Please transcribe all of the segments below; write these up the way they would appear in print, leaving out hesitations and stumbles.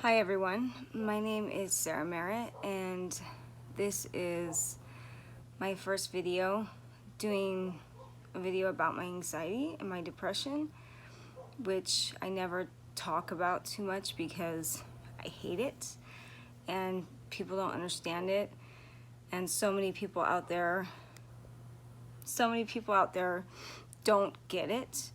Hi everyone, my name is Sara and this is my first video doing a video about my anxiety and my depression, which I never talk about too much because I hate it and people don't understand it, and so many people out there don't get it,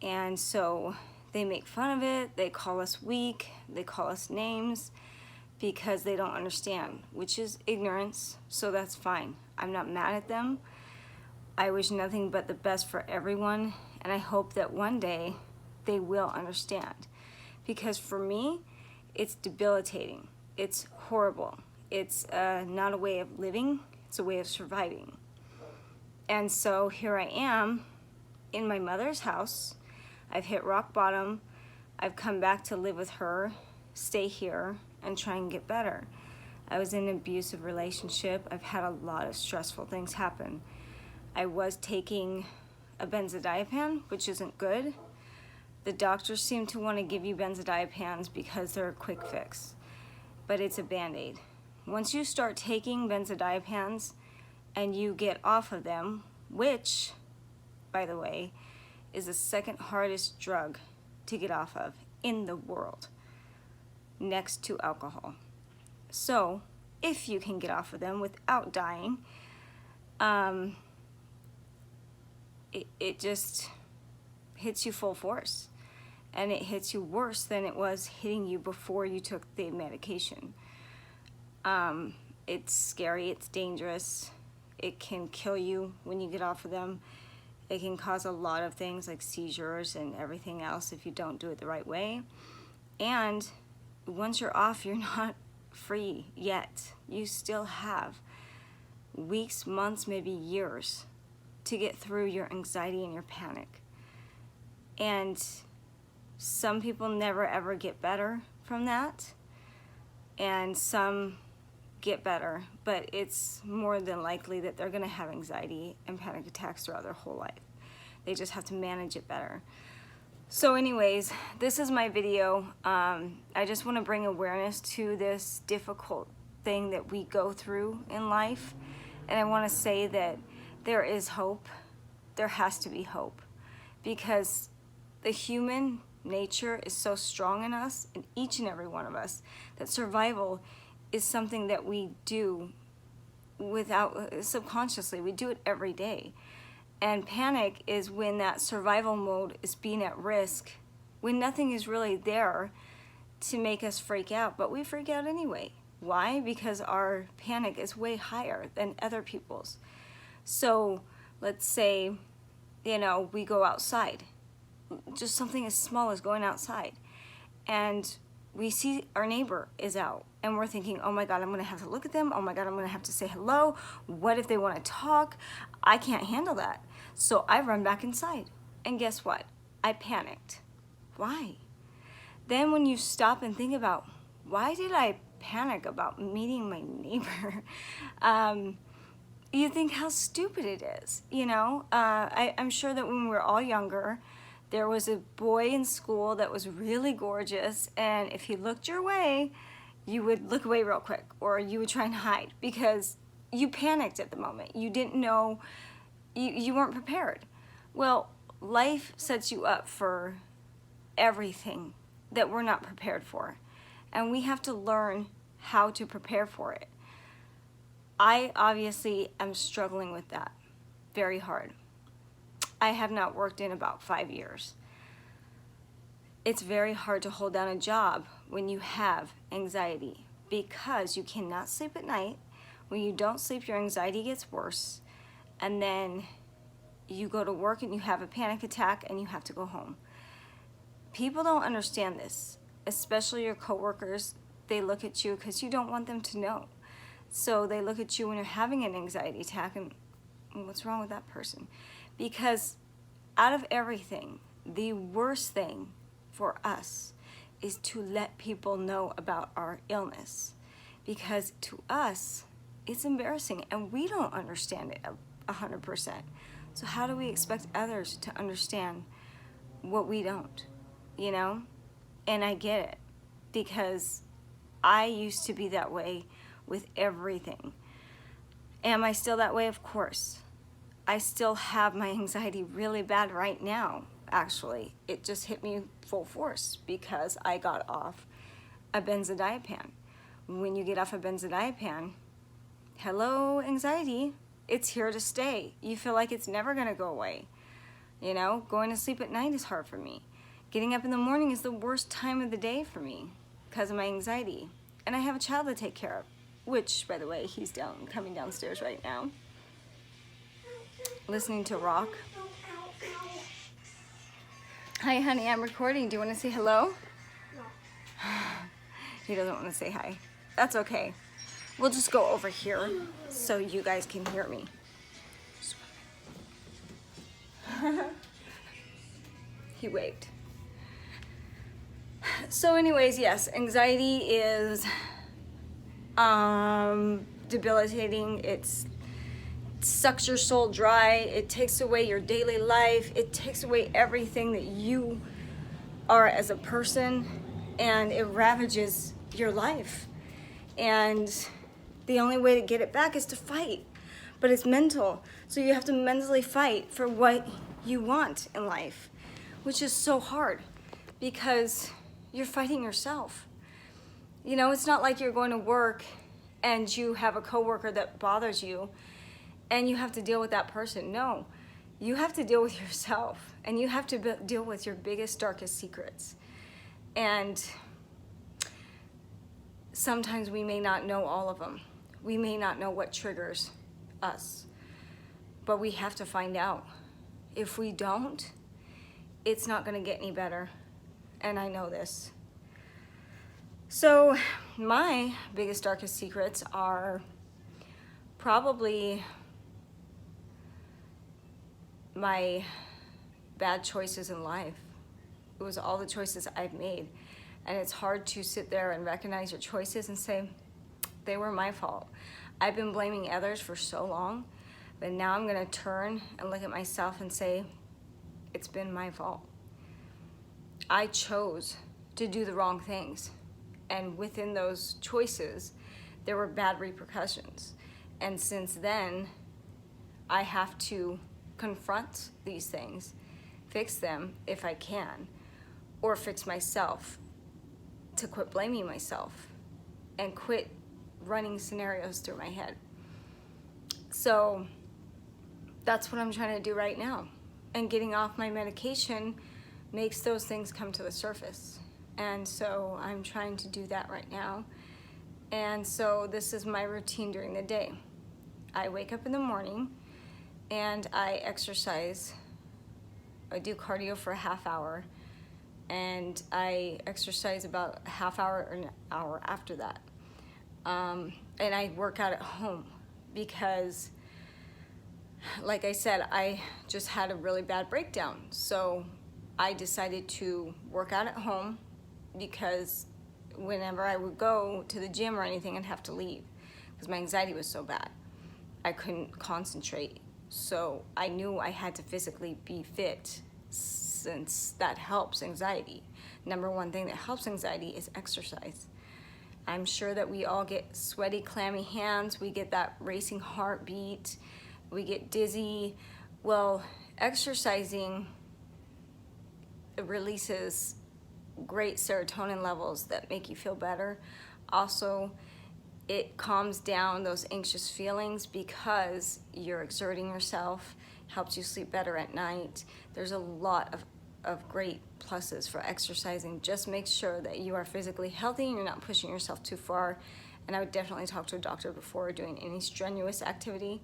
and so they make fun of it, they call us weak, they call us names because they don't understand, which is ignorance, so that's fine. I'm not mad at them. I wish nothing but the best for everyone, and I hope that one day they will understand. Because for me, it's debilitating. It's horrible. It's not a way of living, it's a way of surviving. And so here I am in my mother's house. I've hit rock bottom. I've come back to live with her, stay here, and try and get better. I was in an abusive relationship. I've had a lot of stressful things happen. I was taking a benzodiazepine, which isn't good. The doctors seem to want to give you benzodiazepines because they're a quick fix, but it's a Band-Aid. Once you start taking benzodiazepines and you get off of them, which, by the way, is the second hardest drug to get off of in the world, next to alcohol. So if you can get off of them without dying, it just hits you full force, and it hits you worse than it was hitting you before you took the medication. It's scary, it's dangerous, it can kill you when you get off of them. It can cause a lot of things like seizures and everything else if you don't do it the right way. And once you're off, you're not free yet. You still have weeks, months, maybe years to get through your anxiety and your panic. And some people never ever get better from that, and some get better, but it's more than likely that they're going to have anxiety and panic attacks throughout their whole life. They just have to manage it better. So anyways, this is my video. I just want to bring awareness to this difficult thing that we go through in life, and I want to say that there is hope. There has to be hope, because the human nature is so strong in us, in each and every one of us, that survival is something that we do without, subconsciously. We do it every day. And panic is when that survival mode is being at risk, when nothing is really there to make us freak out, but we freak out anyway. Why? Because our panic is way higher than other people's. So let's say, we go outside, just something as small as going outside, and we see our neighbor is out, and we're thinking, oh my God, I'm gonna have to look at them. Oh my God, I'm gonna have to say hello. What if they wanna talk? I can't handle that. So I run back inside, and guess what? I panicked. Why? Then when you stop and think about, why did I panic about meeting my neighbor? You think how stupid it is, I'm sure that when we were all younger, there was a boy in school that was really gorgeous, and if he looked your way, you would look away real quick, or you would try and hide because you panicked at the moment. You didn't know, you weren't prepared. Well, life sets you up for everything that we're not prepared for, and we have to learn how to prepare for it. I obviously am struggling with that very hard. I have not worked in about 5 years. It's very hard to hold down a job when you have anxiety, because you cannot sleep at night. When you don't sleep, your anxiety gets worse, and then you go to work and you have a panic attack and you have to go home. People don't understand this, especially your coworkers. They look at you because you don't want them to know. So they look at you when you're having an anxiety attack and what's wrong with that person? Because out of everything, the worst thing for us is to let people know about our illness, because to us, it's embarrassing and we don't understand it 100%. So how do we expect others to understand what we don't, And I get it. because I used to be that way with everything. Am I still that way? Of course. I still have my anxiety really bad right now, actually. It just hit me full force because I got off a benzodiazepine. When you get off a benzodiazepine, hello, anxiety, it's here to stay. You feel like it's never gonna go away. You know, going to sleep at night is hard for me. Getting up in the morning is the worst time of the day for me because of my anxiety. And I have a child to take care of, which, by the way, he's coming downstairs right now, listening to rock. Hi, honey, I'm recording. Do you want to say hello? No. He doesn't want to say hi. That's okay. We'll just go over here so you guys can hear me. He waved. So anyways, yes, anxiety is debilitating. It sucks your soul dry. It takes away your daily life. It takes away everything that you are as a person, and it ravages your life. And the only way to get it back is to fight. But it's mental. So you have to mentally fight for what you want in life, which is so hard because you're fighting yourself. You know, it's not like you're going to work and you have a coworker that bothers you and you have to deal with that person. No, you have to deal with yourself, and you have to deal with your biggest, darkest secrets. And sometimes we may not know all of them. We may not know what triggers us, but we have to find out. If we don't, it's not going to get any better, and I know this. So my biggest, darkest secrets are probably my bad choices in life. It was all the choices I've made, and it's hard to sit there and recognize your choices and say, they were my fault. I've been blaming others for so long, but now I'm gonna turn and look at myself and say, it's been my fault. I chose to do the wrong things, and within those choices, there were bad repercussions. And since then, I have to confront these things, fix them if I can, or fix myself to quit blaming myself and quit running scenarios through my head. So that's what I'm trying to do right now. And getting off my medication makes those things come to the surface. And so I'm trying to do that right now. And so this is my routine during the day. I wake up in the morning and I exercise. I do cardio for a half hour, and I exercise about a half hour or an hour after that. And I work out at home because, like I said, I just had a really bad breakdown. So I decided to work out at home because whenever I would go to the gym or anything, I'd have to leave because my anxiety was so bad. I couldn't concentrate. So I knew I had to physically be fit, since that helps anxiety. Number one thing that helps anxiety is exercise. I'm sure that we all get sweaty, clammy hands. We get that racing heartbeat. We get dizzy. Well, exercising releases great serotonin levels that make you feel better. Also, it calms down those anxious feelings because you're exerting yourself, helps you sleep better at night. There's a lot of great pluses for exercising. Just make sure that you are physically healthy and you're not pushing yourself too far. And I would definitely talk to a doctor before doing any strenuous activity.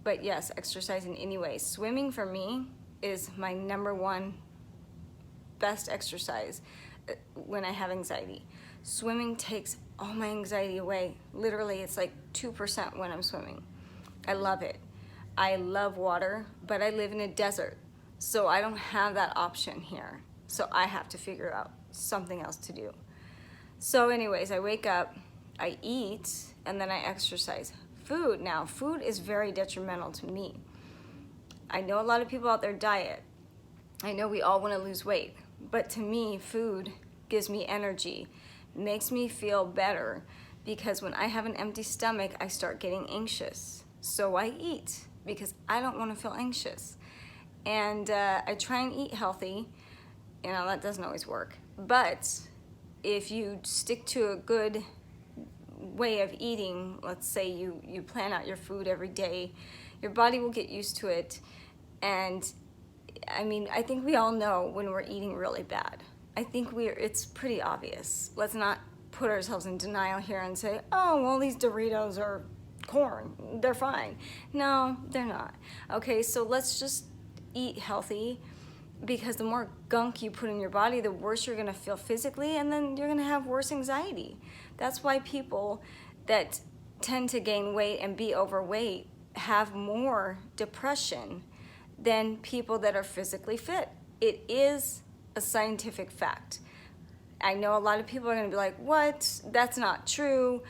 But yes, exercise in any way. Swimming for me is my number one best exercise when I have anxiety. Swimming takes all my anxiety away. Literally, it's like 2% when I'm swimming. I love it. I love water, but I live in a desert, so I don't have that option here. So I have to figure out something else to do. So anyways, I wake up, I eat, and then I exercise. Food is very detrimental to me. I know a lot of people out there diet. I know we all want to lose weight, but to me, food gives me energy, It makes me feel better because when I have an empty stomach, I start getting anxious. So I eat because I don't want to feel anxious. And I try and eat healthy. You know, that doesn't always work. But if you stick to a good way of eating, let's say you plan out your food every day, your body will get used to it. And I mean, I think we all know when we're eating really bad. I think it's pretty obvious. Let's not put ourselves in denial here and say, oh, well, these Doritos are corn, they're fine. No, they're not. Okay, so let's just eat healthy, because the more gunk you put in your body, the worse you're gonna feel physically, and then you're gonna have worse anxiety. That's why people that tend to gain weight and be overweight have more depression than people that are physically fit. It is a scientific fact. I know a lot of people are gonna be like, what? That's not true.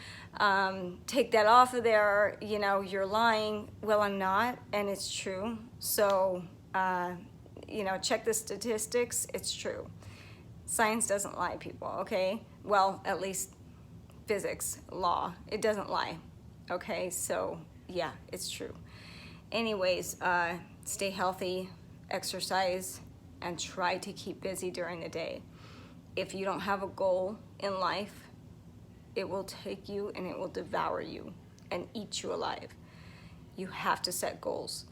Take that off of there, you know, you're lying. Well, I'm not, and it's true. So, you know, check the statistics, it's true. Science doesn't lie, people, okay? Well, at least physics, law, it doesn't lie, okay? So, yeah, it's true. Anyways, stay healthy, exercise, and try to keep busy during the day. If you don't have a goal in life, it will take you and it will devour you and eat you alive. You have to set goals,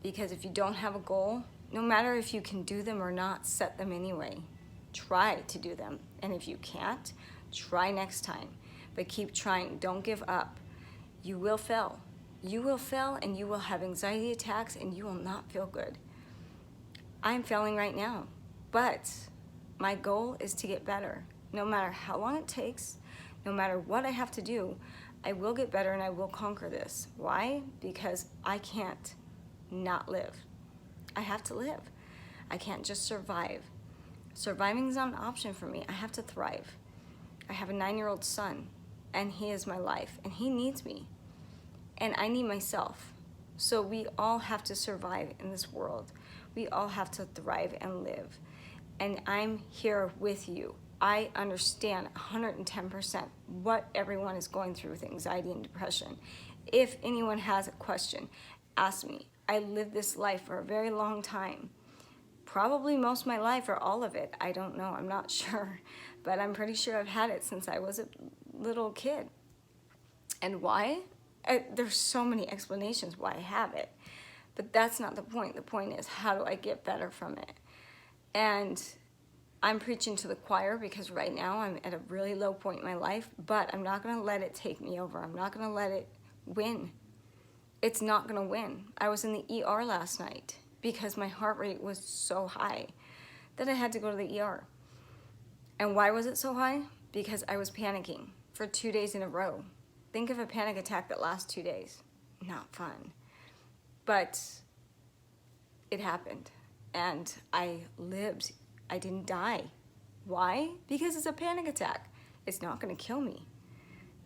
because if you don't have a goal, no matter if you can do them or not, set them anyway. Try to do them. And if you can't, try next time. But keep trying. Don't give up. You will fail. You will fail, and you will have anxiety attacks, and you will not feel good. I'm failing right now, but my goal is to get better. No matter how long it takes, no matter what I have to do, I will get better and I will conquer this. Why? Because I can't not live. I have to live. I can't just survive. Surviving is not an option for me. I have to thrive. I have a 9-year-old son, and he is my life, and he needs me, and I need myself. So we all have to survive in this world. We all have to thrive and live. And I'm here with you. I understand 110% what everyone is going through with anxiety and depression. If anyone has a question, ask me. I lived this life for a very long time. Probably most of my life, or all of it. I don't know, I'm not sure. But I'm pretty sure I've had it since I was a little kid. And why? There's so many explanations why I have it. But that's not the point. The point is, how do I get better from it? And I'm preaching to the choir, because right now I'm at a really low point in my life, but I'm not gonna let it take me over. I'm not gonna let it win. It's not gonna win. I was in the ER last night because my heart rate was so high that I had to go to the ER. And why was it so high? Because I was panicking for 2 days in a row. Think of a panic attack that lasts 2 days. Not fun. But it happened, and I lived. I didn't die. Why? Because it's a panic attack. It's not gonna kill me.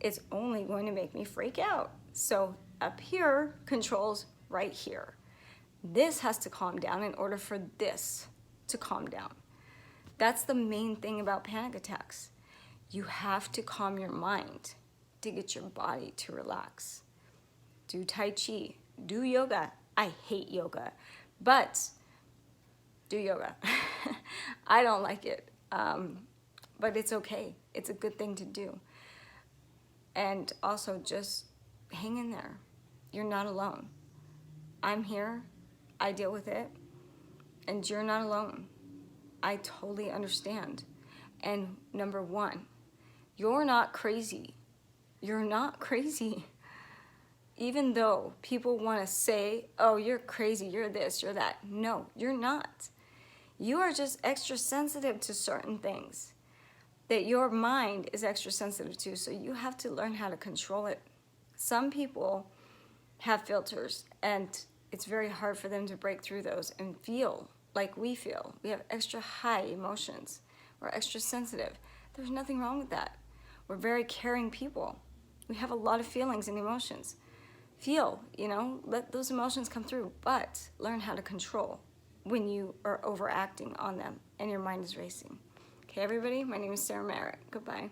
It's only going to make me freak out. So up here controls right here. This has to calm down in order for this to calm down. That's the main thing about panic attacks. You have to calm your mind to get your body to relax. Do Tai Chi, do yoga. I hate yoga, but do yoga. I don't like it, but it's okay. It's a good thing to do. And also, just hang in there. You're not alone. I'm here. I deal with it. And you're not alone. I totally understand. And number one, you're not crazy. You're not crazy. Even though people want to say, oh, you're crazy, you're this, you're that. No, you're not. You are just extra sensitive to certain things that your mind is extra sensitive to, so you have to learn how to control it. Some people have filters, and it's very hard for them to break through those and feel like we feel. We have extra high emotions. We're extra sensitive. There's nothing wrong with that. We're very caring people. We have a lot of feelings and emotions. Feel, let those emotions come through, but learn how to control when you are overacting on them and your mind is racing. Okay, everybody, my name is Sara Merritt. Goodbye.